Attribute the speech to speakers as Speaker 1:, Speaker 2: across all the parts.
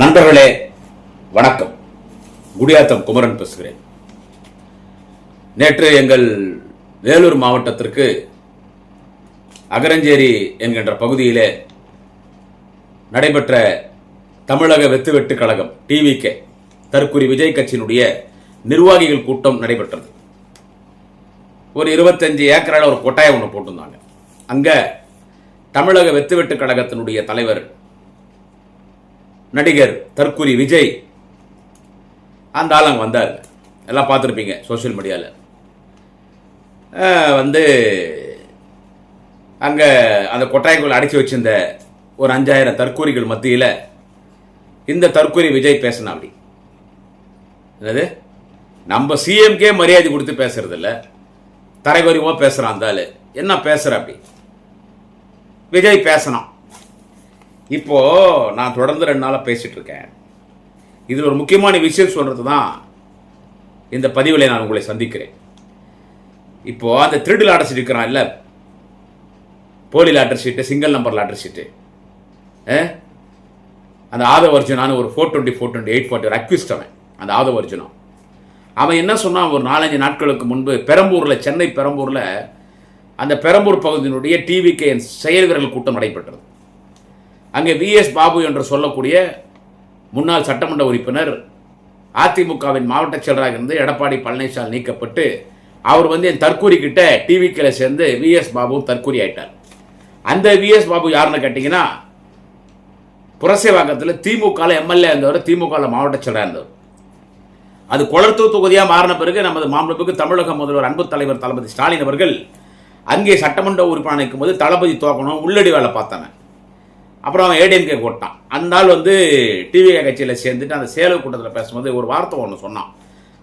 Speaker 1: நண்பர்களே வணக்கம். குடியாத்தம் குமரன் பேசுகிறேன். நேற்று எங்கள் வேலூர் மாவட்டத்திற்கு அகரஞ்சேரி என்கின்ற பகுதியிலே நடைபெற்ற தமிழக வெத்து கழகம் டிவிகே தற்குறி விஜய் கட்சியினுடைய நிர்வாகிகள் கூட்டம் நடைபெற்றது. ஒரு 25 ஏக்கரால் ஒரு கொட்டாயம் ஒன்று போட்டிருந்தாங்க. அங்க தமிழக வெத்து கழகத்தினுடைய தலைவர் நடிகர் தற்குறி விஜய் அந்த ஆள் அங்கே வந்தார். எல்லாம் பார்த்துருப்பீங்க சோசியல் மீடியாவில். வந்து அங்கே அந்த கொட்டாய்க்குள்ள அடைச்சி வச்சிருந்த ஒரு 5000 தற்கூரிகள் மத்தியில் இந்த தற்கூரி விஜய் பேசினா. அப்படி என்னது, நம்ம சிஎம்கே மரியாதை கொடுத்து பேசுறது இல்லை, தரைகுறிவா பேசுகிறான். அந்த ஆள் என்ன பேசுகிற அப்படி விஜய் பேசணும். இப்போ நான் தொடர்ந்து 2 நாளாக பேசிட்டு இருக்கேன். இதில் ஒரு முக்கியமான விஷயம் சொல்றது தான் இந்த பதிவில் நான் உங்களை சந்திக்கிறேன். இப்போ அந்த திருடு லாட்டர் சீட் இருக்கிறான் இல்லை, போலி லாட்டர் சீட்டு, சிங்கிள் நம்பர் லாட்டர் சீட்டு, அந்த ஆதவ அர்ஜுனான்னு ஒரு 420, 420, 840 ஒரு அக்யூஸ்ட் அவன். அந்த ஆதவ அர்ஜுனா அவன் என்ன சொன்னான், ஒரு 4-5 நாட்களுக்கு முன்பு பெரம்பூரில், சென்னை பெரம்பூரில் அந்த பெரம்பூர் பகுதியினுடைய டிவிகே செயல் வீரர்கள் கூட்டம் நடைபெற்றது. அங்கே விஎஸ் பாபு என்று சொல்லக்கூடிய முன்னாள் சட்டமன்ற உறுப்பினர், அதிமுகவின் மாவட்ட செயலராக இருந்து எடப்பாடி பழனிசாமி நீக்கப்பட்டு அவர் வந்து என் தற்கூரி கிட்ட டிவிக்கில் சேர்ந்து விஎஸ் பாபு தற்கூரி ஆயிட்டார். அந்த விஎஸ் பாபு யாருன்னு கேட்டிங்கன்னா, புரசைவாக்கத்தில் திமுகவில் எம்எல்ஏ இருந்தவர், திமுகவில் மாவட்ட செயலராக இருந்தவர். அது கொளத்தூர் தொகுதியாக மாறின பிறகு நமது மாநிலத்துக்கு தமிழக முதல்வர் அன்பு தலைவர் தளபதி ஸ்டாலின் அவர்கள் அங்கே சட்டமன்ற உறுப்பினர் நிற்கும் போது தளபதி தோக்கணும் உள்ளடி வேலை பார்த்தாங்க. அப்புறம் அவன் ஏடிஎம்கே போட்டான். அந்த ஆள் வந்து டிவிகே கட்சியில் சேர்ந்துட்டு அந்த சேலவு கூட்டத்தில் பேசும்போது ஒரு வார்த்தை ஒன்று சொன்னான்.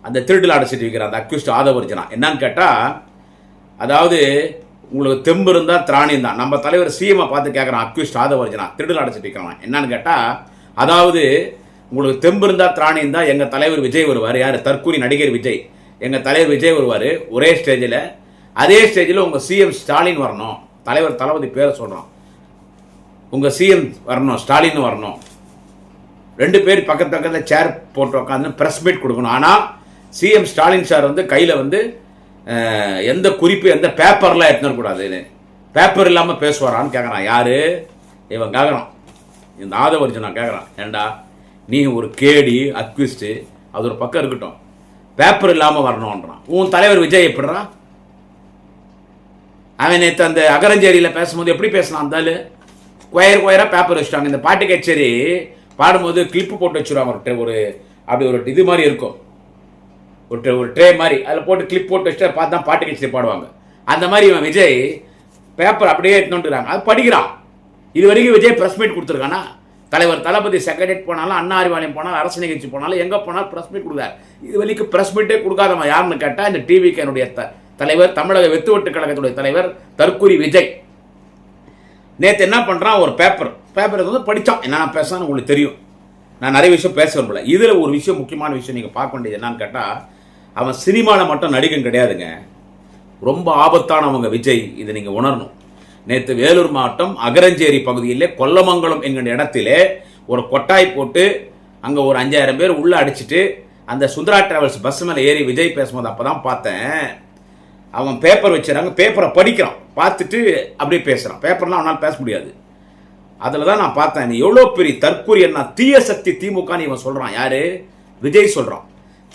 Speaker 1: அந்த திருட்டு லாட்டர் சீட் விற்கிற அந்த அக்யூஸ்ட் ஆதவ அர்ஜுனா என்னன்னு கேட்டால், அதாவது உங்களுக்கு தெம்பு இருந்தால் திராணியம் தான். நம்ம தலைவர் சிஎம்ஐ பார்த்து கேட்குறான், அக்யூஸ்ட் ஆதவ அர்ஜுனா திருட்டு லாட்டர் சீட் விற்கிறான். என்னன்னு கேட்டால், அதாவது உங்களுக்கு தெம்பு இருந்தால் திராணியம் தான், எங்கள் தலைவர் விஜய் வருவார். யார்? தற்கூரி நடிகர் விஜய். எங்கள் தலைவர் விஜய் வருவார் ஒரே ஸ்டேஜில். அதே ஸ்டேஜில் உங்கள் சிஎம் ஸ்டாலின் வரணும். தலைவர் தளபதி பேரை சொல்கிறான், உங்கள் சிஎம் வரணும், ஸ்டாலின் வரணும். 2 பேர் பக்கத்து பக்கத்தில் சேர் போட்டு உட்காந்து ப்ரெஸ் மீட் கொடுக்கணும். ஆனால் சிஎம் ஸ்டாலின் சார் வந்து கையில் வந்து எந்த குறிப்பு, எந்த பேப்பர்லாம் எடுத்துக்கூடாதுன்னு, பேப்பர் இல்லாமல் பேசுவாரான்னு கேட்குறான். யார் இவன் கேட்குறான், இந்த ஆதவ அர்ஜுனா கேட்குறான். ஏண்டா நீ ஒரு கேடி அக்யூஸ்டு, அது ஒரு பக்கம் இருக்கட்டும், பேப்பர் இல்லாமல் வரணுன்றான். உன் தலைவர் விஜய் எப்படிறான்? அவன் நேற்று அந்த அகரஞ்சேரியில் பேசும்போது எப்படி பேசினான்? இருந்தாலும் கொயராக பேப்பர் வச்சுட்டாங்க. இந்த பாட்டு கச்சேரி பாடும்போது கிளிப்பு போட்டு வச்சுருவாங்க. ஒரு அப்படி ஒரு இது மாதிரி இருக்கும், ஒரு ட்ரே மாதிரி, அதில் போட்டு கிளிப் போட்டு வச்சுட்டு பார்த்து தான் பாட்டு கச்சேரி பாடுவாங்க. அந்த மாதிரி இவன் விஜய் பேப்பர் அப்படியே எடுத்துட்டுறாங்க, அது படிக்கிறான். இது வரைக்கும் விஜய் ப்ரெஸ் மீட் கொடுத்துருக்கானா? தலைவர் தளபதி செக்ரட்டரியேட் போனாலும், அண்ணா அறிவாலயம் போனாலும், அரசு நிகழ்ச்சி போனாலும், எங்கே போனாலும் ப்ரெஸ் மீட் கொடுத்தாரு. இது வரைக்கும் ப்ரெஸ் மீட்டே கொடுக்காதவன் யாருன்னு கேட்டால், இந்த டிவிகேனுடைய தலைவர், தமிழக வெத்து கழகத்துடைய தலைவர் தற்கூரி விஜய். நேற்று என்ன பண்ணுறான், ஒரு பேப்பர் வந்து படித்தான். என்ன பேசான்னு உங்களுக்கு தெரியும், நான் நிறைய விஷயம் பேச விரும்பல. இதில் ஒரு விஷயம், முக்கியமான விஷயம் நீங்கள் பார்க்க வேண்டியது என்னன்னு கேட்டால், அவன் சினிமாவில் மட்டும் நடிகன் கிடையாதுங்க, ரொம்ப ஆபத்தானவங்க விஜய். இதை நீங்கள் உணரணும். நேற்று வேலூர் மாவட்டம் அகரஞ்சேரி பகுதியிலே கொல்லமங்கலம் என்கிற இடத்திலே ஒரு கொட்டாய் போட்டு அங்கே ஒரு 5000 பேர் உள்ளே அடிச்சுட்டு அந்த சுந்தரா டிராவல்ஸ் பஸ் மேலே ஏறி விஜய் பேசும்போது அப்போ தான் பார்த்தேன். அவன் பேப்பர் வச்சுறாங்க, பேப்பரை படிக்கிறான், பார்த்துட்டு அப்படியே பேசுகிறான். பேப்பர்லாம் அவனால் பேச முடியாது. அதில் தான் நான் பார்த்தேன், நீ எவ்வளோ பெரிய தற்கூரி, என்ன தீய சக்தி திமுகன்னு இவன் சொல்கிறான். யார்? விஜய் சொல்கிறான்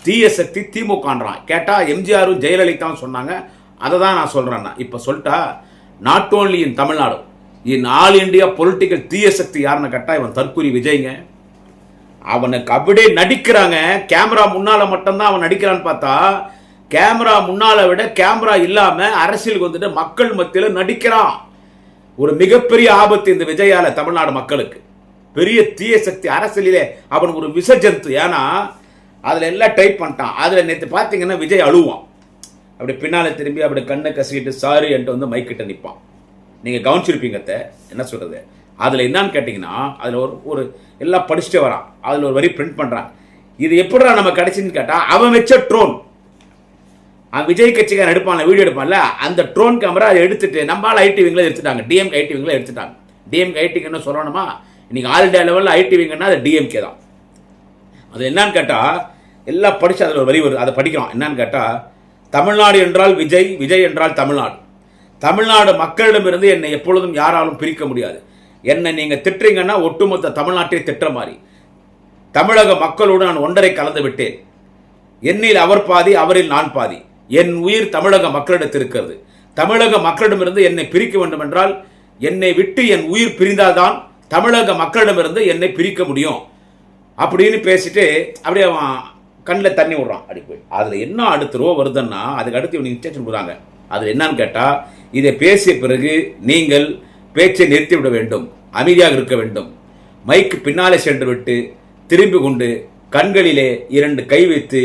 Speaker 1: தீய சக்தி திமுகன்றான். கேட்டால் எம்ஜிஆரும் ஜெயலலிதாவும் சொன்னாங்க, அதை தான் நான் சொல்கிறேன். இப்போ சொல்லிட்டா, not only in Tamil Nadu, in all India political தீய சக்தி யாருன்னு கேட்டால் இவன் தற்கூரி விஜய்ங்க. அவனுக்கு அப்படியே நடிக்கிறாங்க. கேமரா முன்னால் மட்டும்தான் அவன் நடிக்கிறான்னு பார்த்தா, கேமரா முன்னால விட கேமரா இல்லாம அரசியலுக்கு வந்துட்டு மக்கள் மத்தியில் நடிக்கிறான். ஒரு மிகப்பெரிய ஆபத்து இந்த விஜயால தமிழ்நாடு மக்களுக்கு. பெரிய தீய சக்தி அரசியலிலே அவன் ஒரு விசஜந்து. ஏன்னா அதுல எல்லாம் டைப் பண்ணிட்டான். அதுல நேற்று பார்த்தீங்கன்னா விஜய் அழுவான், அப்படி பின்னால திரும்பி அப்படி கண்ணை கசிக்கிட்டு சாரி என்று வந்து மைக்கிட்ட நிற்பான். நீங்க கவனிச்சிருப்பீங்க என்ன சொல்றது. அதுல என்னன்னு கேட்டீங்கன்னா, அதுல ஒரு எல்லாம் படிச்சுட்டு வரான். அதுல ஒரு வரி பிரிண்ட் பண்றான். இது எப்படிடா நம்ம கிடைச்சுன்னு கேட்டா, அவன் வச்ச ட்ரோன், விஜய் கட்சிக்காரன் எடுப்பான்ல, வீடியோ எடுப்பான்ல, அந்த ட்ரோன் கேமரா அதை எடுத்துட்டு நம்மளால ஐடி விங்கில் எடுத்துட்டாங்க, டிஎம்கே ஐடி விங்கில் எடுத்துட்டாங்க. டிஎம்கே ஐடி விங்னு சொல்லணுமா, இன்னைக்கு ஆல் இண்டியா லெவலில் ஐடி விங்கன்னா அது டிஎம்கே தான். அது என்னன்னு கேட்டால் எல்லாம் படித்து அதில் ஒரு வரி வருது, அதை படிக்கிறோம். என்னன்னு கேட்டால், தமிழ்நாடு என்றால் விஜய், விஜய் என்றால் தமிழ்நாடு. தமிழ்நாடு மக்களிடமிருந்து என்னை எப்பொழுதும் யாராலும் பிரிக்க முடியாது. என்னை நீங்கள் திட்டுறீங்கன்னா ஒட்டுமொத்த தமிழ்நாட்டை திட்டுற மாதிரி. தமிழக மக்களோடு நான் ஒன்றரை கலந்து விட்டேன். என்னில் அவர் பாதி, அவரில் நான் பாதி. என் உயிர் தமிழக மக்களிடத்தில் இருக்கிறது. தமிழக மக்களிடமிருந்து என்னை பிரிக்க வேண்டும் என்றால், என்னை விட்டு என் உயிர் பிரிந்தால்தான் தமிழக மக்களிடமிருந்து என்னை பிரிக்க முடியும் அப்படின்னு பேசிட்டு அப்படியே அவன் கண்ணில் தண்ணி விடுறான். அப்படி போய் அதில் என்ன அடுத்த ரோ வருதுன்னா, அதுக்கு அடுத்து இவங்க இன்ஸ்ட்ரக்ஷன் கொடுக்குறாங்க. அது என்னன்னு கேட்டால், இதை பேசிய பிறகு நீங்கள் பேச்சை நிறுத்திவிட வேண்டும், அமைதியாக இருக்க வேண்டும். மைக்கு பின்னாலே சென்று விட்டு திரும்பி கொண்டு கண்களிலே 2 கை வைத்து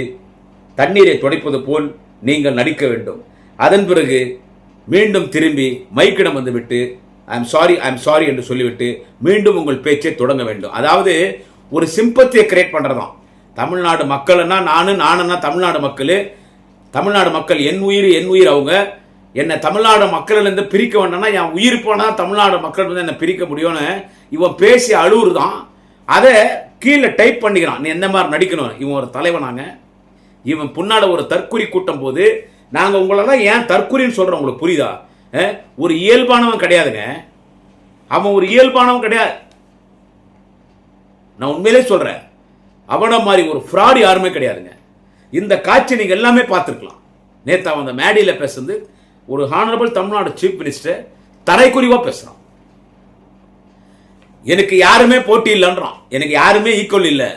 Speaker 1: தண்ணீரை துடைப்பது போல் நீங்கள் நடிக்க வேண்டும். அதன் பிறகு மீண்டும் திரும்பி மைக்கிடம் வந்துவிட்டு ஐ எம் சாரி என்று சொல்லிவிட்டு மீண்டும் உங்கள் பேச்சை தொடங்க வேண்டும். அதாவது ஒரு சிம்பத்தியை கிரியேட் பண்ணுறதான். தமிழ்நாடு மக்கள்னா நானுன்னா தமிழ்நாடு மக்கள், தமிழ்நாடு மக்கள் என் உயிர் அவங்க. என்னை தமிழ்நாடு மக்களிலிருந்து பிரிக்க வேண்டாம்னா என் உயிர் போனால் தமிழ்நாடு மக்கள் வந்து என்னை பிரிக்க முடியும்னு இவன் பேசி அழுவுறு தான். அதை கீழே டைப் பண்ணிக்கிறான், நீ எந்த மாதிரி நடிக்கணும். இவன் ஒரு தலைவனாங்க. இவன் புன்னாட ஒரு தற்குறி கூட்டம் போது நாங்கள் உங்களெல்லாம் ஏன் தற்குறின்னு சொல்கிறோம், உங்களுக்கு புரியுதா? ஒரு இயல்பானவன் கிடையாதுங்க, அவன் ஒரு இயல்பானவன் கிடையாது. நான் உண்மையிலே சொல்கிறேன், அவனை மாதிரி ஒரு ஃப்ராடு யாருமே கிடையாதுங்க. இந்த காட்சி நீங்கள் எல்லாமே பார்த்துருக்கலாம். நேற்று அவன் அந்த மேடையில் பேசுறது ஒரு ஹானரபிள் தமிழ்நாடு சீஃப் மினிஸ்டர் தரைக்குறிவாக பேசுகிறான். எனக்கு யாருமே போட்டி இல்லைன்றான், எனக்கு யாருமே ஈக்குவல் இல்லை.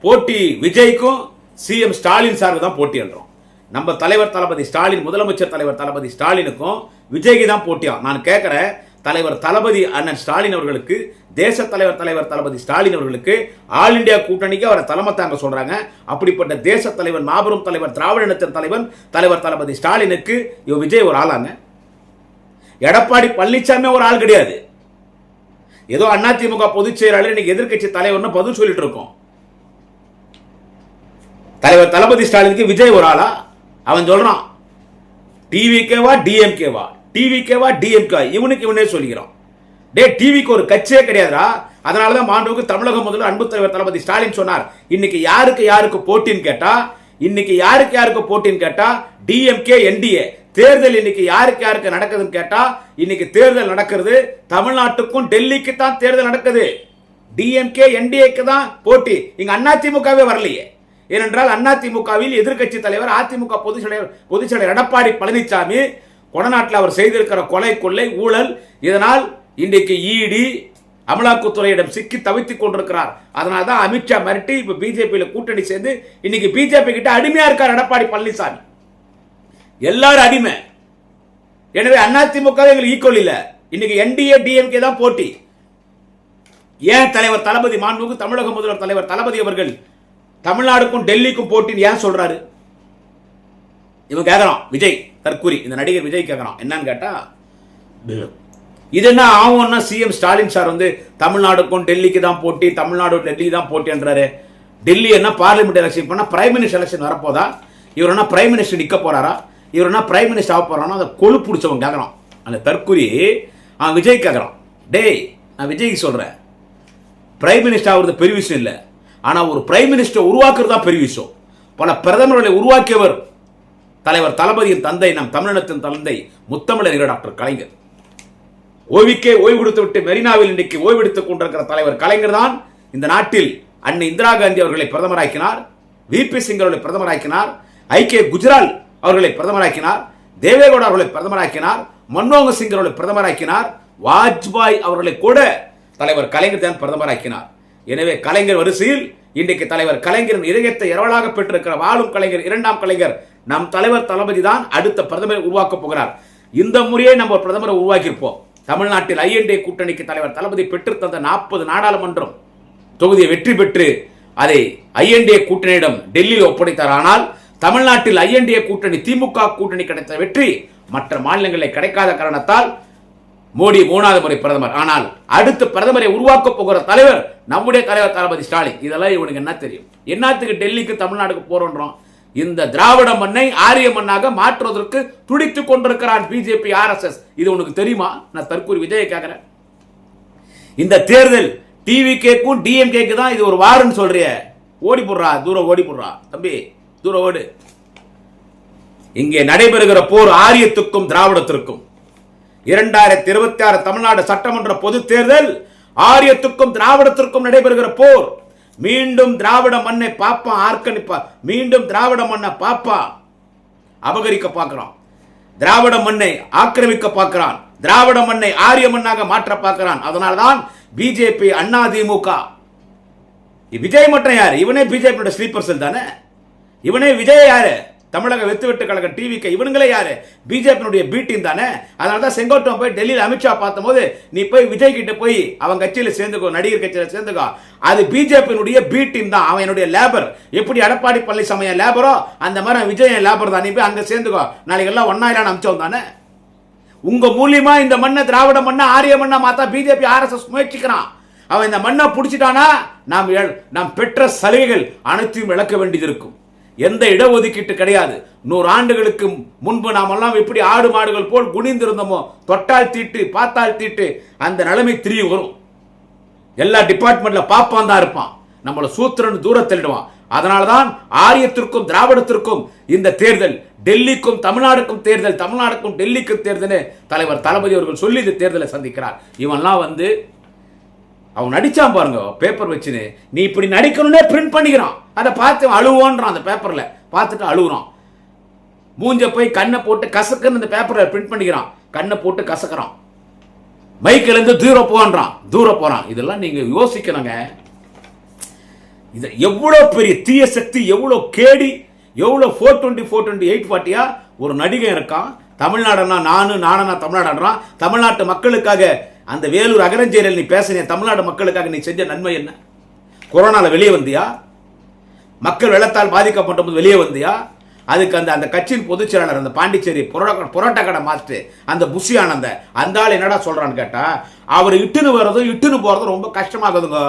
Speaker 1: போட்டி விஜய்க்கும் சிஎம் ஸ்டாலின் சாருக்கு தான் போட்டி என்றோம். நம்ம தலைவர் தளபதி ஸ்டாலின், முதலமைச்சர் தலைவர் தளபதி ஸ்டாலினுக்கும் விஜய்க்கு தான் போட்டியா. நான் கேட்குறேன், தலைவர் தளபதி அண்ணன் ஸ்டாலின் அவர்களுக்கு, தேச தலைவர் தளபதி ஸ்டாலின் அவர்களுக்கு ஆல் இண்டியா கூட்டணிக்கு அவரை தலைமை தாங்க சொல்றாங்க. அப்படிப்பட்ட தேச தலைவர், மாபெரும் தலைவர், திராவிட இனத்தின் தலைவர் தளபதி ஸ்டாலினுக்கு இவன் விஜய் ஒரு ஆளாங்க. எடப்பாடி பழனிசாமி ஒரு ஆள் கிடையாது. ஏதோ அதிமுக பொதுச் செயலாளர் இன்னைக்கு எதிர்கட்சி தலைவர்னு பதில் சொல்லிட்டு இருக்கோம். தலைவர் தளபதி ஸ்டாலினுக்கு விஜய் ஒரு ஆளா? அவன் சொல்றான் டிவிகேவா டிஎம்கேவா, டிவிகேவா டிஎம்கே, இவனுக்கு இவனே சொல்லிக்கிறான். டே, டிவிக்கு ஒரு கட்சியே கிடையாதுடா. அதனாலதான் மாண்புக்கு தமிழக முதல்வர் அன்பு தலைவர் தளபதி ஸ்டாலின் சொன்னார், இன்னைக்கு யாருக்கு போட்டின்னு கேட்டா டிஎம்கே என்டிஏ தேர்தல் இன்னைக்கு யாருக்கு நடக்குதுன்னு கேட்டா, இன்னைக்கு தேர்தல் நடக்கிறது தமிழ்நாட்டுக்கும் டெல்லிக்கு தான் தேர்தல் நடக்குது. டிஎம்கே என்டிஏக்கு தான் போட்டி. இங்க அதிமுகவே வரலையே. ஏனென்றால் அதிமுகவில் எதிர்கட்சி தலைவர், அதிமுக பொதுச் செயலாளர் எடப்பாடி பழனிசாமி கொடநாட்டில் அவர் செய்திருக்கிற கொலை, கொள்ளை, ஊழல், இதனால் இன்றைக்கு இடி அமலாக்கத்துறையிடம் சிக்கி தவித்துக் கொண்டிருக்கிறார். அதனால தான் அமித்ஷா மிரட்டி இப்ப பிஜேபியில் கூட்டணி சேர்ந்து இன்னைக்கு பிஜேபி கிட்ட அடிமையா இருக்கார் எடப்பாடி பழனிசாமி. எல்லாரும் அடிமை. எனவே அதிமுக ஈக்குவல் இல்ல. இன்னைக்கு என்டிஏ டிஎம்கே தான் போட்டி. ஏன் தலைவர் தளபதி, மாண்புமிகு தமிழக முதல்வர் தலைவர் தளபதி அவர்கள் தமிழ்நாடுக்கும் டெல்லிக்கும் போட்டின்னு ஏன் சொல்றாரு? இவன் கேட்கறான், விஜய் தற்குறி, இந்த நடிகர் விஜய் கேட்கறான். என்னன்னு கேட்டா, இது என்ன ஆகும்னா, சிஎம் ஸ்டாலின் சார் வந்து தமிழ்நாடுக்கும் டெல்லிக்கு தான் போட்டி, தமிழ்நாடு டெல்லி தான் போட்டி என்றாரு. டெல்லி என்ன பார்லிமெண்ட் எலெக்ஷன் பண்ணா பிரைம் மினிஸ்டர் எலெக்ஷன் வரப்போதா? இவர் என்ன பிரைம் மினிஸ்டர் நிக்க போறாரா? இவர் என்ன பிரைம் மினிஸ்டர் ஆக போறானா? அதை கொழு பிடிச்சவன் கேட்கறான். அந்த தற்குறி அவன் விஜய் கேட்கறான், டேய் நான் விஜய்க்கு சொல்றேன், பிரைம் மினிஸ்டர் ஆகுறது பெரிய விஷயம் இல்லை, ஆனா ஒரு பிரைம் மினிஸ்டர் உருவாக்குறது தான் பெரிய விஷயம். பல பிரதமர்களை உருவாக்கியவர் தலைவர் தளபதியின் தந்தை, நம் தமிழினத்தின் தந்தை முத்தமிழர் டாக்டர் கலைஞர். ஓய்வுக்கே ஓய்வு கொடுத்து விட்டு மெரினாவில் இன்றைக்கு ஓய்வெடுத்துக் கொண்டிருக்கிற தலைவர் கலைஞர் தான் இந்த நாட்டில் அன்னை இந்திரா காந்தி அவர்களை பிரதமராக்கினார், விபி சிங் அவர்களை பிரதமராக்கினார், ஐக்கிய குஜரால் அவர்களை பிரதமராக்கினார், தேவேகவுடா அவர்களை பிரதமராக்கினார், மன்மோகன் சிங் அவர்களை பிரதமராக்கினார், வாஜ்பாய் அவர்களை கூட தலைவர் கலைஞர் தான் பிரதமராக்கினார். எனவே கலைஞர் வரிசையில் இன்றைக்கு தலைவர் கலைஞரின் இதயத்தை இரவலாக பெற்றிருக்கிற வாழும் கலைஞர், இரண்டாம் கலைஞர் நம் தலைவர் தளபதி தான் அடுத்த பிரதமரை உருவாக்க போகிறார். இந்த முறையை நம்ம பிரதமரை உருவாக்கியிருப்போம். தமிழ்நாட்டில் ஐஎன்டிஏ கூட்டணிக்கு தலைவர் தளபதி பெற்று தந்த 40 நாடாளுமன்றம் தொகுதியை வெற்றி பெற்று அதை ஐஎன்டிஏ கூட்டணியிடம் டெல்லியில் ஒப்படைத்தார். ஆனால் தமிழ்நாட்டில் ஐஎன்டிஏ கூட்டணி, திமுக கூட்டணி கிடைத்த வெற்றி மற்ற மாநிலங்களில் கிடைக்காத காரணத்தால் மோடி 3வது முறை பிரதமர். ஆனால் அடுத்த பிரதமரை உருவாக்க போகிற தலைவர் நம்முடைய தலைவர் தளபதி ஸ்டாலின். இதெல்லாம் இவனுக்கு என்ன தெரியும்? என்னத்துக்கு டெல்லிக்கு தமிழ்நாடுக்கு போறோன்றோம்? இந்த திராவிட மண்ணை ஆரிய மண்ணாக மாற்றுவதற்கு துடித்துக் கொண்டிருக்கிறான் பிஜேபி, ஆர்எஸ்எஸ். இது உனக்கு தெரியுமா? நான் தற்கூரி விஜயை கேட்கிறேன். இந்த தேர்தல் டிவிகேக்கும் டிஎம்கேக்கு தான் இது ஒரு வாருன்னு சொல்றிய. ஓடி போடுறா, தூரம் ஓடி போடுறா தம்பி, தூரம் ஓடு. இங்கே நடைபெறுகிற போர் ஆரியத்துக்கும் திராவிடத்திற்கும். 2026 தமிழ்நாடு சட்டமன்ற பொது தேர்தல் ஆரியத்துக்கும் திராவிடத்திற்கும் நடைபெறுகிற போர். மீண்டும் திராவிட மண்ணை பாப்பா ஆர்கனிப்பா, மீண்டும் திராவிட மண்ணை பாப்பா அபகரிக்க பார்க்கிறான், திராவிட மண்ணை ஆக்கிரமிக்க பார்க்கிறான், திராவிட மண்ணை ஆரிய மண்ணாக மாற்ற பார்க்கிறான். அதனால்தான் பிஜேபி, அண்ணா திமுக. விஜய் மட்டும் யாரு? இவனே பிஜேபி ஸ்லீப்பர் செல் தானே. இவனே விஜய் யாரு? தமிழக வெத்து கழக டிவிக்கு இவனுங்களே யாரு? பிஜேபி பி டீம் தானே. அதனாலதான் செங்கோட்டம் போய் டெல்லியில் அமித்ஷா பார்த்த போது நீ போய் விஜய் கிட்ட போய் அவன் கட்சியில சேர்ந்துக்கோ, நடிகர் கட்சியில சேர்ந்துக்கோ, அது பிஜேபி பி டீம் தான். அவன் என்னுடைய லேபர். எப்படி எடப்பாடி பழனிசாமி லேபரோ அந்த மாதிரி விஜய் லேபர் தான். நீ போய் அங்க சேர்ந்துக்கோ, நாளைக்கு எல்லாம் ஒன்னாயிரம் அமிச்சோம் தானே. உங்க மூலியமா இந்த மண்ணை திராவிட மண்ணை ஆரிய மண்ணா மாத்தா பிஜேபி RSS முயற்சிக்கிறான். அவன் இந்த மண்ணை பிடிச்சிட்டானா நாம் பெற்ற சலுகைகள் அனைத்தையும் இழக்க வேண்டியது இருக்கும். எந்த இடஒதுக்கீட்டு கிடையாது. 100 ஆண்டுகளுக்கு முன்பு நாம் எல்லாம் எப்படி ஆடு மாடுகள் போல் குனிந்திருந்தோமோ, தொட்டால் தீட்டு பார்த்தால் தீட்டு, அந்த நிலைமை திரும்பி வரும். எல்லா டிபார்ட்மெண்ட்ல பாப்பான் தான் இருப்பான், நம்மளை சூத்திரன் தூரத்திடுவான். அதனால்தான் ஆரியத்திற்கும் திராவிடத்திற்கும் இந்த தேர்தல், டெல்லிக்கும் தமிழ்நாடுக்கும் தேர்தல், தமிழ்நாடுக்கும் டெல்லிக்கும் தேர்தல் தலைவர் தளபதி அவர்கள் சொல்லி இந்த தேர்தலை சந்திக்கிறார். இவன்லாம் வந்து அவன் நடிச்சான் பாருங்க பேப்பர் வச்சுன்னு, நீ இப்படி நடிக்கணும்னே பிரிண்ட் பண்ணிக்கிறான். அதை பார்த்து அழுவோன்றான், அந்த பேப்பர்ல பார்த்துட்டு அழுகுறான். மூஞ்ச போய் கண்ணை போட்டு கசக்குன்னு அந்த பேப்பரை பிரிண்ட் பண்ணிக்கிறான், கண்ணை போட்டு கசக்கிறான். மைக்கில் இருந்து தூரம் போறான். இதெல்லாம் நீங்க யோசிக்கணுங்க. இது எவ்வளவு பெரிய தீய சக்தி, எவ்வளவு கேடி, எவ்வளவு 420 420 840 ஒரு நடிகை இருக்கான். தமிழ்நாடுனா நானா தமிழ்நாடுறான். தமிழ்நாட்டு மக்களுக்காக அந்த வேலூர் அகரஞ்சேரியில் நீ பேசின தமிழ்நாடு மக்களுக்காக நீ செஞ்ச நன்மை என்ன? கொரோனால வெளியே வந்தியா? மக்கள் வெள்ளத்தால் பாதிக்கப்பட்ட போது வெளியே வந்தியா? அதுக்கு அந்த கட்சியின் பொதுச் செயலாளர் அந்த பாண்டிச்சேரி புரோட்டா கடை மாஸ்டர் அந்த புஷி ஆனந்த அந்த ஆள் என்னடா சொல்றான்னு கேட்டா, அவர் இட்டுன்னு போறதும் ரொம்ப கஷ்டமாகுதுங்க.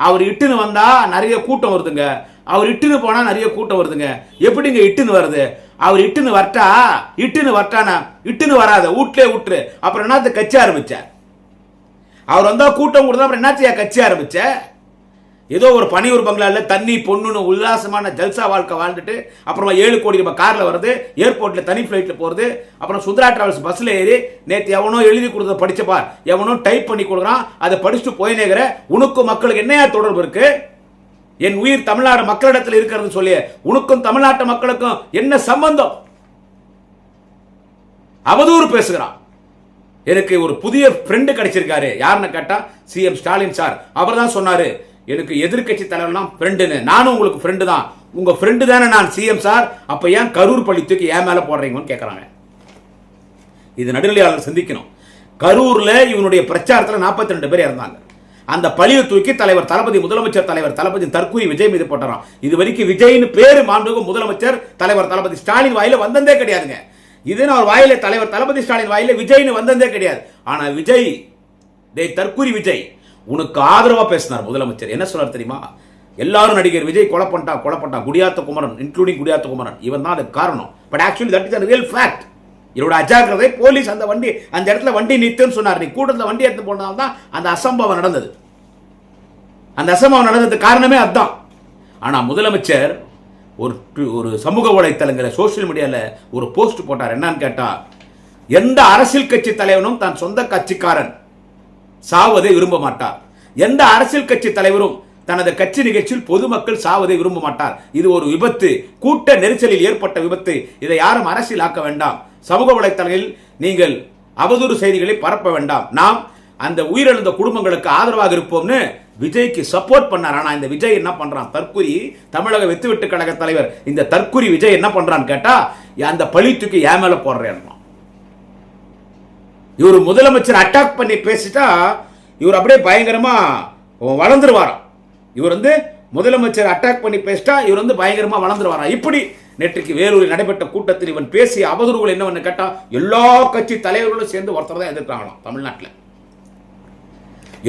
Speaker 1: அவர் இட்டுன்னு வந்தா நிறைய கூட்டம் வருதுங்க, அவர் இட்டுன்னு போனா நிறைய கூட்டம் வருதுங்க. எப்படிங்க இட்டுன்னு வருது? அவர் இட்டுன்னு வரட்டானா இட்டுன்னு வராத, வீட்லயே விட்டுரு. அப்புறம் என்ன கட்சி ஆரம்பிச்ச? அவர் வந்தா கூட்டம் கொடுத்தா அப்புறம் என்னாச்சியா கட்சி ஆரம்பிச்ச? ஏதோ ஒரு பனியூர் பங்களால தண்ணி பொண்ணுன்னு உல்லாசமான ஜல்சா வாழ்க்கை வாழ்ந்துட்டு அப்புறமா 7 கோடி ரூபாய் கார்ல வருது, ஏர்போர்ட்ல தனி பிளைட்ல போறது, அப்புறம் சுந்தரா டிராவல்ஸ் பஸ்ல ஏறி நேற்று எவனோ எழுதி கொடுத்த படிச்சப்பா, எவனோ டைப் பண்ணி கொடுக்குறான், அதை படிச்சுட்டு போயினேங்கிற. உனக்கும் மக்களுக்கு என்னையா தொடர்பு இருக்கு? என் உயிர் தமிழ்நாடு மக்களிடத்தில் இருக்கிறது சொல்லி உனக்கும் தமிழ்நாட்டு மக்களுக்கும் என்ன சம்பந்தம்? அவதூறு பேசுகிறான். எனக்கு ஒரு புதிய ஃப்ரெண்டு கிடைச்சிருக்காரு. யாருன்னு கேட்டா சிஎம் ஸ்டாலின் சார். அவர் தான் சொன்னாரு எனக்கு எதிர்கட்சி தலைவர்லாம் ஃப்ரெண்டுன்னு. நானும் உங்களுக்கு ஃப்ரெண்டு தான். உங்க ஃப்ரெண்டு தானே நான் சிஎம் சார். அப்ப ஏன் கரூர் பழி தூக்கி ஏன் மேல போடுறீங்கன்னு கேட்கறாங்க. இது நடுநிலையாளர் சிந்திக்கணும். கரூர்ல இவனுடைய பிரச்சாரத்தில் 42 பேர் இறந்தாங்க. அந்த பழியை தூக்கி தலைவர் தளபதி, முதலமைச்சர் தலைவர் தளபதி தற்கூரி விஜய் மீது போட்டுறான். இது வரைக்கும் விஜய்னு பேரு மாண்புமிகு முதலமைச்சர் தலைவர் தளபதி ஸ்டாலின் வாயில வந்ததே கிடையாதுங்க. இதுன்னு அவர் வாயில தலைவர் தளபதி ஸ்டாலின் வாயில விஜய்னு வந்ததே கிடையாது. ஆனா விஜய், தற்கூரி விஜய் உனக்கு ஆதரவா பேசினார் முதலமைச்சர். என்ன சொன்னார் தெரியுமா? எல்லாரும் நடிகர் விஜய் கொலை பண்ணிட்டான் குடியாத்த குமரன், இன்க்ளூடிங் குடியாத்த குமரன், இவன் தான் அதுக்கு காரணம். But actually that is a real fact. இவரோட அஜாக்கிரதை, போலீஸ் அந்த இடத்துல வண்டி நிறுத்துன்னு சொன்னார். நீ கூட்டத்தில் வண்டி எடுத்து போனதால் தான் அந்த அசம்பவம் நடந்தது. அந்த அசம்பவம் நடந்ததுக்கு காரணமே அதுதான். ஆனா முதலமைச்சர் ஒரு சமூக வலைத்தளங்களில் சோசியல் மீடியால ஒரு போஸ்ட் போட்டார். என்னன்னு கேட்டா, எந்த அரசியல் கட்சி தலைவனும் தான் சொந்த கட்சிக்காரன் சாவதை விரும்ப மாட்டார். எந்த அரசியல் கட்சி தலைவரும் தனது கட்சி நிகழ்ச்சியில் பொதுமக்கள் சாவதை விரும்ப மாட்டார். இது ஒரு விபத்து, கூட்ட நெரிசலில் ஏற்பட்ட விபத்து. இதை யாரும் அரசியல் ஆக்க வேண்டாம். சமூக வலைத்தளங்களில் நீங்கள் அவதூறு செய்திகளை பரப்ப வேண்டாம். நாம் அந்த உயிரிழந்த குடும்பங்களுக்கு ஆதரவாக இருப்போம்னு விஜய்க்கு சப்போர்ட் பண்ணார். ஆனா இந்த விஜய் என்ன பண்றான்? தற்குறி தமிழக வெத்து கழக தலைவர் இந்த தற்குறி விஜய் என்ன பண்றான்னு கேட்டா, அந்த பழி தூக்கி ஏன் மேல போடுறேன். இவர் முதலமைச்சர் அட்டாக் பண்ணி பேசிட்டா இவர் அப்படியே பயங்கரமா வளர்ந்துருவாராம். இவர் முதலமைச்சர் அட்டாக் பண்ணி பேசிட்டா இவர் பயங்கரமா வளர்ந்துருவாராம். இப்படி நேற்றுக்கு வேலூரில் நடைபெற்ற கூட்டத்தில் இவன் பேசிய அவதூறுகள் என்னவென்னு கேட்டா, எல்லா கட்சி தலைவர்களும் சேர்ந்து ஒருத்தர் தான் எதிர்க்கிறாங்களாம். தமிழ்நாட்டில்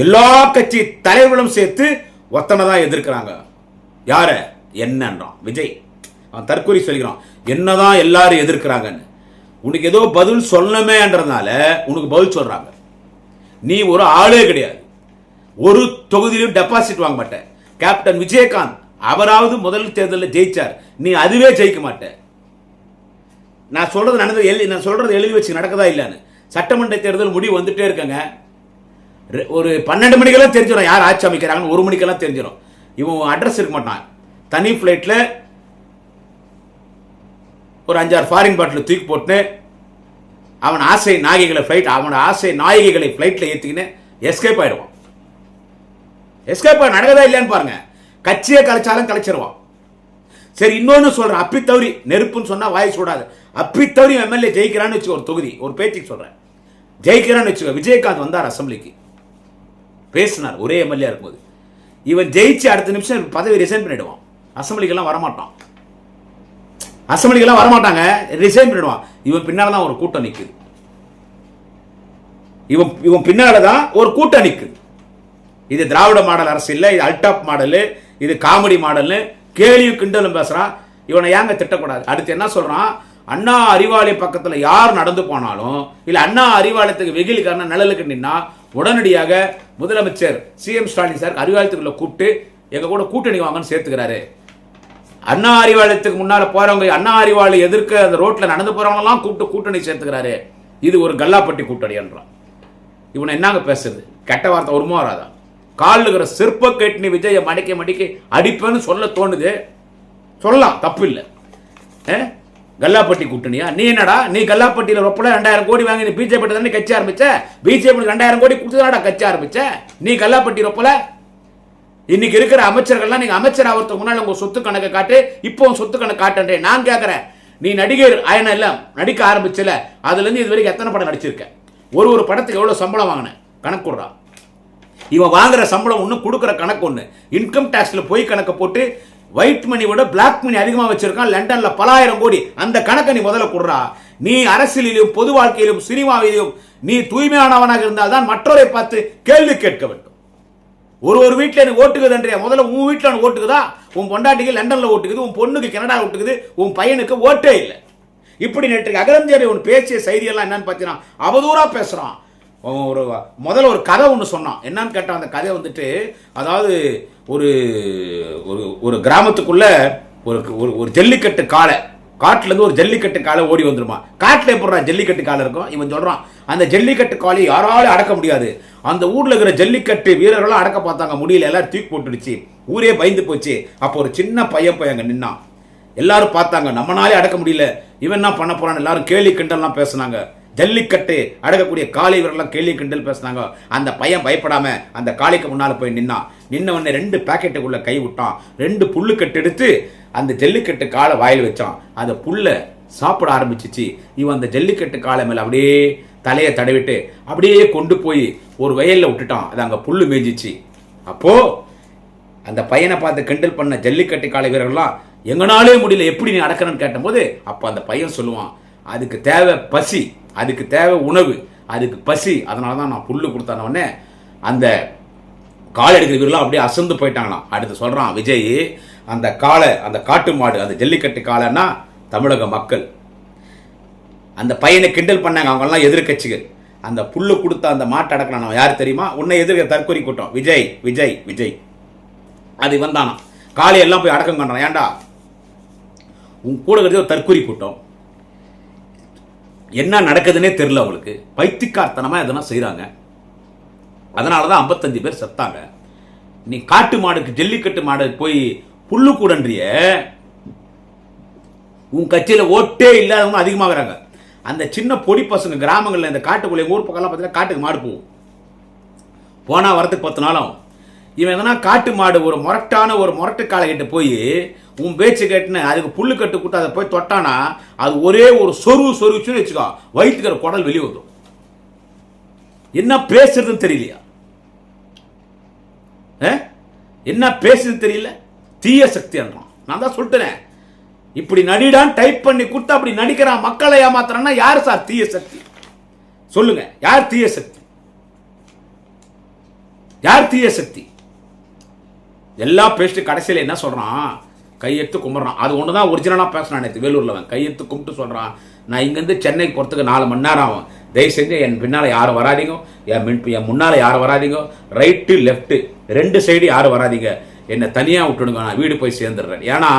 Speaker 1: எல்லா கட்சி தலைவர்களும் சேர்த்து ஒருத்தனை தான் எதிர்க்கிறாங்க. யார? என்னன்றான் விஜய். அவன் தற்கொலை சொல்கிறான், என்னதான் எல்லாரும் எதிர்க்கிறாங்கன்னு. உனக்கு ஏதோ பதில் சொல்லமேன்றதுனால உனக்கு பதில் சொல்றாங்க. நீ ஒரு ஆளே கிடையாது. ஒரு தொகுதியிலும் டெபாசிட் வாங்க மாட்டேன். கேப்டன் விஜயகாந்த் அவராவது முதல் தேர்தலில் ஜெயிச்சார், நீ அதுவே ஜெயிக்க மாட்ட. நான் சொல்றது நடந்தது, நான் சொல்றது எழுதி வச்சு நடக்கதா இல்லைன்னு. சட்டமன்ற தேர்தல் முடிவு வந்துட்டே இருக்கங்க. ஒரு 12 மணிக்கெல்லாம் தெரிஞ்சிடும் யார் ஆட்சி அமைக்கிறாங்கன்னு, 1 மணிக்கெல்லாம் தெரிஞ்சிடும். இவன் அட்ரஸ் இருக்க மாட்டான். தனி ஃபிளைட்ல ஒரு 5-6 ஃபாரின் பாட்டில் தூக்கி போட்டு அவன் ஆசை நாயகிகளை ஃபிளைட், அவனோட ஆசை நாயகிகளை ஃபிளைட்ல ஏற்றிக்கின்னு எஸ்கேப் ஆயிடுவான். எஸ்கேப் ஆகி நடக்கதா இல்லையான்னு பாருங்க. கட்சியை கலைச்சாலும் கலைச்சிருவான். சரி, இன்னொன்னு சொல்றேன், அப்பித்தவரி நெருப்புன்னு சொன்னா வாய் சூடாது. அப்பித்தவரி எம்எல்ஏ ஜெயிக்கிறான்னு வச்சுக்கோ, ஒரு தொகுதி ஒரு பேச்சுக்கு சொல்றேன், ஜெயிக்கிறான்னு வச்சுக்கோ. விஜயகாந்த் வந்தார் அசம்பிளிக்கு, பேசினார் ஒரே எம்எல்ஏ இருக்கும்போது. இவன் ஜெயிச்சு அடுத்த நிமிஷம் பதவி ரிசைன் பண்ணிடுவான். அசம்பிளிக்கெல்லாம் வரமாட்டான், அசம்பிளிக்கெல்லாம் வரமாட்டாங்க, ரிசைன் பண்ணிடுவான். இவன் பின்னால தான் ஒரு கூட்டம் நிற்குது, இவன் பின்னால தான் ஒரு கூட்டம் நிற்குது. இது திராவிட மாடல் அரசு இல்லை, இது அல்டாப் மாடல், இது காமெடி மாடல்னு கேலியும் கிண்டலும் பேசுறான். இவனை ஏங்க திட்டக்கூடாது? அடுத்து என்ன சொல்றான், அண்ணா அறிவாலய பக்கத்தில் யார் நடந்து போனாலும் இல்ல அண்ணா அறிவாலயத்துக்கு வெயிலுக்கான நிழலுக்கு நின்னா உடனடியாக முதலமைச்சர் சிஎம் ஸ்டாலின் சார் அறிவாலயத்துக்குள்ள கூப்பிட்டு எங்க கூட கூட்டணி வாங்கன்னு சேர்த்துக்கிறாரு. அண்ணா அறிவாலயத்துக்கு முன்னால போறவங்க, அண்ணா அறிவாலயம் எதிர்க்க அந்த ரோட்ல நடந்து போறவங்க எல்லாம் கூப்பிட்டு கூட்டணி சேர்த்துக்கிறாரு. இது ஒரு கல்லாப்பட்டி கூட்டணி என்றான். இவனை என்னங்க பேசுறது? கெட்ட வார்த்தை ஒருமா வராதா? காலுகிற சிற்ப கேட்டு விஜய மடிக்க மடிக்க அடிப்பேன்னு சொல்ல தோணுது, சொல்லலாம், தப்பு இல்லை. கல்லாப்பட்டி கூட்டணியா? நீ என்னடா, நீ கல்லாப்பட்டியில ரொப்பல 2000 கோடி வாங்கி நீ பிஜேபி தானே கட்சி ஆரம்பிச்ச? பிஜேபி 2000 கோடி கொடுத்துதாடா கட்சி ஆரம்பிச்ச. நீ கல்லாப்பட்டி ரொப்பல. இன்னைக்கு இருக்கிற அமைச்சர்கள்லாம் நீங்க அமைச்சர் ஆகிறதுக்கு முன்னாடி உங்க சொத்து கணக்கை காட்டு, இப்போ சொத்து கணக்கு காட்டுன்றேன். நான் கேட்கிறேன், நீ நடிகர் ஆயன எல்லாம் நடிக்க ஆரம்பிச்சல, அதுல இருந்து இது வரைக்கும் எத்தனை படம் நடிச்சிருக்க? ஒரு படத்துக்கு எவ்வளவு சம்பளம் வாங்கின கணக்கு கொடுறா. இவன் வாங்குற சம்பளம் ஒண்ணு, கொடுக்குற கணக்கு ஒண்ணு. இன்கம் டாக்ஸ்ல போய் கணக்கு போட்டு ஒயிட் மணி விட பிளாக் மணி அதிகமா வச்சிருக்கான் லண்டன்ல பல ஆயிரம் கோடி. அந்த கணக்கை நீ முதல்ல கொடுறா. நீ அரசியலிலும் பொது வாழ்க்கையிலும் சினிமாவிலும் நீ தூய்மையானவனாக இருந்தால் தான் மற்றவரை பார்த்து கேள்வி கேட்க வேண்டும். ஒரு வீட்டில் எனக்கு ஓட்டுக்குதுன்றியா? முதல்ல உன் வீட்டில் ஓட்டுக்குதா? உன் பொண்டாட்டிக்கு லண்டன்ல ஓட்டுக்குது, உன் பொண்ணுக்கு கனடா ஓட்டுக்குது, உன் பையனுக்கு ஓட்டே இல்லை. இப்படி நேற்று அகரஞ்சேரி ஒன்று பேசிய செய்தியெல்லாம் என்னன்னு பார்த்தீங்கன்னா அவதூறா பேசுறான். முதல்ல ஒரு கதை ஒன்று சொன்னான். என்னன்னு கேட்டால் அந்த கதை வந்துட்டு, அதாவது ஒரு ஒரு கிராமத்துக்குள்ள ஒரு ஜல்லிக்கட்டு காளை, காட்டுல இருந்து ஒரு ஜல்லிக்கட்டு காளை ஓடி வந்துருமா. காட்டுல எப்படா ஜல்லிக்கட்டு காளை இருக்கும்? இவன் சொல்றான், அந்த ஜல்லிக்கட்டு காளையை யாராலும் அடக்க முடியாது. அந்த ஊர்ல இருக்கிற ஜல்லிக்கட்டு வீரர்களும் அடக்க பார்த்தாங்க, முடியல, எல்லாரும் தூக்கி போட்டுடுச்சு, ஊரே பயந்து போச்சு. அப்போ ஒரு சின்ன பையன் அங்க நின்னான். எல்லாரும் பார்த்தாங்க, நம்மனாலே அடக்க முடியல, இவன் என்ன பண்ண போறான்னு எல்லாரும் கேலி கிண்டல்லாம் பேசினாங்க. ஜல்லிக்கட்டு அடக்கக்கூடிய காளை வீரர்லாம் கேள்வி கிண்டல் பேசினாங்க. அந்த பையன் பயப்படாம அந்த காளைக்கு முன்னால போய் நின்ன உடனே 2 பாக்கெட்டுக்குள்ள கை விட்டான். 2 புல்லுக்கட்டு எடுத்து அந்த ஜல்லிக்கட்டு காலை வாயில் வச்சான். அந்த புல்ல சாப்பிட ஆரம்பிச்சிச்சு. இவன் அந்த ஜல்லிக்கட்டு காலை மேல அப்படியே தலையை தடவிட்டு அப்படியே கொண்டு போய் ஒரு வயல்ல விட்டுட்டான். அது அங்க புல்லு மேய்ஞ்சிச்சு. அப்போ அந்த பையனை பார்த்து கிண்டல் பண்ண ஜல்லிக்கட்டு காளை வீரர்கள்லாம் எங்கனாலே முடியல, எப்படி நீ அடக்கணும்னு கேட்டபோது அப்ப அந்த பையன் சொல்லுவான், அதுக்கு தேவை பசி, அதுக்கு தேவை உணவு, அதுக்கு பசி, அதனால தான் நான் புல்லு கொடுத்தானே. அந்த காலை எடுக்கிற வீரர்லாம் அப்படியே அசந்து போயிட்டாங்களாம். அடுத்து சொல்றான் விஜய், அந்த காளை, அந்த காட்டு மாடு, அந்த ஜல்லிக்கட்டு காளைன்னா தமிழக மக்கள். அந்த பையனை கிண்டல் பண்ணாங்க அவங்கெல்லாம் எதிர்கட்சிகள். அந்த புல்லு கொடுத்த அந்த மாட்டை அடக்கலாம் யார் தெரியுமா? உன்னை எதிர்க்க தற்கொலை கூட்டம் விஜய் விஜய் விஜய். அது வந்தானா காளையெல்லாம் போய் அடக்கம் பண்றான். ஏன்டா உன் கூட இருக்கிறது ஒரு தற்கொலை கூட்டம், என்ன நடக்குதுன்னே தெரியல அவங்களுக்கு, பைத்தியக்காரத்தனமா எதனா செய்யறாங்க. அதனாலதான் 55 பேர் செத்தாங்க. நீ காட்டு மாடுக்கு ஜல்லிக்கட்டு மாடு போய் புல்லு கூடன்றிய, உன் கட்சியில ஓட்டே இல்லாதவங்க அதிகமாகறாங்க. அந்த சின்ன பொடி பசங்க கிராமங்கள்ல இந்த காட்டுக்குள்ள ஊர் பக்கம் பார்த்தீங்கன்னா காட்டுக்கு மாடு போகும், போனா வரத்துக்கு 10 நாளும். இவன் எதனா காட்டு மாடு ஒரு முரட்டு காலை கிட்ட போய் உன் பேச்சு கேட்டுன்னு அதுக்கு புல்லு கட்டு கூட்ட அதை போய் தொட்டானா அது ஒரே ஒரு சொருச்சுன்னு வச்சுக்கோ, வயிற்றுக்கிற குடல் வெளியே வந்துடும். என்ன பேசுறதுன்னு தெரியலையா? என்ன பேசுறது தெரியல, தீய சக்தி என்றான். நான் தான் சொல்லிட்டேன், இப்படி நடிடான் டைப் பண்ணி கொடுத்து அப்படி நடிக்கிறான், மக்களை ஏமாத்துறான்னா யாரு சார் தீய சக்தி? சொல்லுங்க, யார் தீய சக்தி? யார் தீய சக்தி? எல்லாம் பேசிட்டு கடைசியில் என்ன சொல்றான், கையெடுத்து கும்பிட்றான். அது ஒண்ணுதான் ஒரிஜினலா பேசுறான். நேற்று வேலூர்ல கையெடுத்து கும்பிட்டு சொல்றான், நான் இங்கிருந்து சென்னைக்கு போறதுக்கு 4 மணி நேரம் ஆகும், தயவு செஞ்சு என் பின்னால யாரும் வராதிங்க, என் முன்னால யாரும் வராதிங்க, ரைட்டு லெப்ட் 2 சைடு யாரும் வராதிங்க, என்னை தனியாக விட்டுடுங்க, நான் வீடு போய் சேர்ந்துடுறேன். ஏன்னா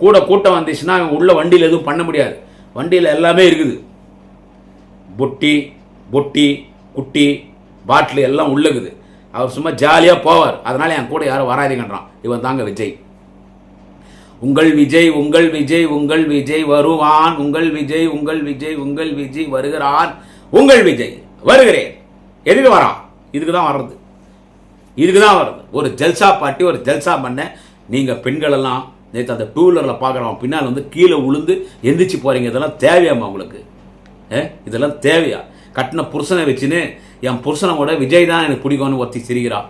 Speaker 1: கூட கூட்டம் வந்துச்சுன்னா உள்ள வண்டியில் எதுவும் பண்ண முடியாது. வண்டியில் எல்லாமே இருக்குது, பொட்டி குட்டி பாட்டில் எல்லாம் உள்ளுக்குது. அவர் சும்மா ஜாலியாக போவார். அதனால் என் கூட யாரும் வராதிங்கன்றான். இவன் தாங்க விஜய். உங்கள் விஜய் உங்கள் விஜய் உங்கள் விஜய் வருவான், உங்கள் விஜய் உங்கள் விஜய் உங்கள் விஜய் வருகிறான், உங்கள் விஜய் வருகிறேன். எதுக்கு வரான்? இதுக்கு தான் வர்றது, இதுக்கு தான் வருது. ஒரு ஜல்சா பாட்டி, ஒரு ஜல்சா பண்ண. நீங்கள் பெண்கள் எல்லாம் நேற்று அந்த டூ வீலரில் பார்க்குறோம், பின்னால் வந்து கீழே உளுந்து எந்திரிச்சு போகிறீங்க. இதெல்லாம் தேவையாம்மா உங்களுக்கு? இதெல்லாம் தேவையா? கட்டின புருஷனை வச்சுன்னு என் புருஷனை கூட விஜய் தான் எனக்கு பிடிக்கும்னு ஒருத்தி சிரிக்கிறான்.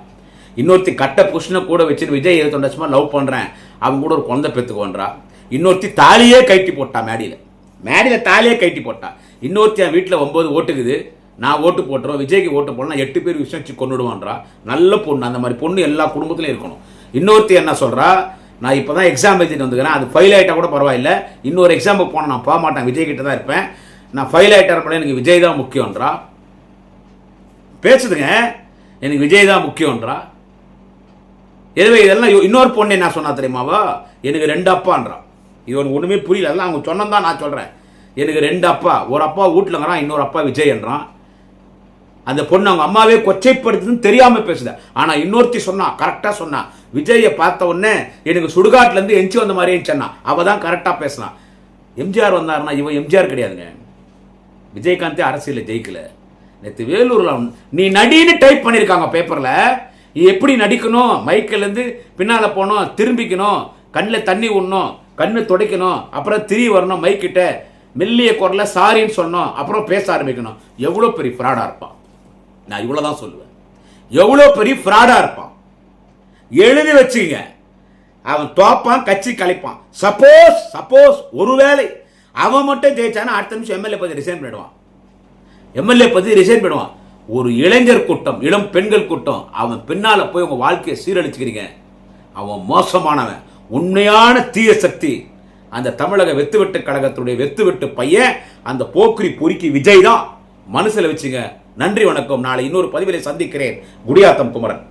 Speaker 1: இன்னொருத்தி கட்ட புருஷனை கூட வச்சுன்னு விஜய் 28 வருஷமா லவ் பண்ணுறேன், அவங்க கூட ஒரு குழந்தை பெற்றுக்கோன்றா. இன்னொருத்தி தாலியே கைட்டி போட்டா, மேடியில் தாலியே கைட்டி போட்டா. இன்னொருத்தி என் வீட்டில் 9 ஓட்டுக்குது, நான் ஓட்டு போட்டுருவோம், விஜய்க்கு ஓட்டு போடலாம் 8 பேர் விசாரிச்சு கொண்டுடுவான்றா. நல்ல பொண்ணு, அந்த மாதிரி பொண்ணு எல்லா குடும்பத்திலையும் இருக்கணும். இன்னொருத்தி என்ன சொல்கிறா, நான் இப்போ தான் எக்ஸாம் எழுதிட்டு வந்துக்கிறேன், அது ஃபெயில் ஆகிட்டா கூட பரவாயில்லை, இன்னொரு எக்ஸாமுக்கு போனால் நான் போக மாட்டேன், விஜய் கிட்ட தான் இருப்பேன், நான் ஃபெயில் ஆகிட்டா எனக்கு விஜய் தான் முக்கியன்றா. பேசுதுங்க, எனக்கு விஜய் தான் முக்கியன்றா. எதுவே இதெல்லாம் இன்னொரு பொண்ணு என்ன சொன்னா தெரியுமாவா, எனக்கு 2 அப்பான்றான். இவன் ஒன்றுமே புரியல, எல்லாம் அவங்க சொன்னதான் நான் சொல்கிறேன். எனக்கு 2 அப்பா, ஒரு அப்பா வீட்டில்ங்கிறான், இன்னொரு அப்பா விஜய் என்றான். அந்த பொண்ணு அவங்க அம்மாவே கொச்சைப்படுத்துன்னு தெரியாமல் பேசுத. ஆனால் இன்னொருத்தி சொன்னா, கரெக்டாக சொன்னா, விஜயை பார்த்த உடனே எனக்கு சுடுகாட்டிலேருந்து எஞ்சி வந்த மாதிரியே சொன்னா. அவள் தான் கரெக்டாக பேசினான். எம்ஜிஆர் வந்தாருன்னா இவன் எம்ஜிஆர் கிடையாதுங்க. விஜயகாந்தே அரசியலில் ஜெயிக்கல. நேற்று வேலூரில் நீ நடின்னு டைப் பண்ணியிருக்காங்க பேப்பரில். எப்படி நடிக்கணும், மைக்கிலேருந்து பின்னால் போகணும், திரும்பிக்கணும், கண்ணில் தண்ணி விடணும், கண்ணு துடைக்கணும், அப்புறம் திரி வரணும், மைக்கிட்ட மெல்லிய குரலில் சாரின்னு சொன்னோம், அப்புறம் பேச ஆரம்பிக்கணும். எவ்வளோ பெரிய ஃப்ராடாக இருப்பான். நான் இவ்வளோதான் சொல்லுவேன், எவ்வளோ பெரிய ஃப்ராடாக இருப்பான். எழுதி வச்சுங்க, அவன் தோப்பான், கட்சி கலைப்பான். சப்போஸ் ஒருவேளை அவன் மட்டும் ஜெயிச்சானா அடுத்த நிமிஷம் எம்எல்ஏ பதவி ரிசைன் பண்ணிடுவான். ஒரு இளைஞர் கூட்டம், இளம் பெண்கள் கூட்டம், அவன் பின்னால போய் உங்க வாழ்க்கையை சீரழிச்சுக்கிறீங்க. அவன் மோசமானவன், உண்மையான தீய சக்தி. அந்த தமிழக வெத்துவெட்டு கழகத்துடைய வெத்துவெட்டு பையன், அந்த போக்கிரி பொறுக்கி விஜய் தான். மனசுல வச்சுங்க. நன்றி, வணக்கம். நாளை இன்னொரு பதிவிலை சந்திக்கிறேன். குடியாத்தம் குமரன்.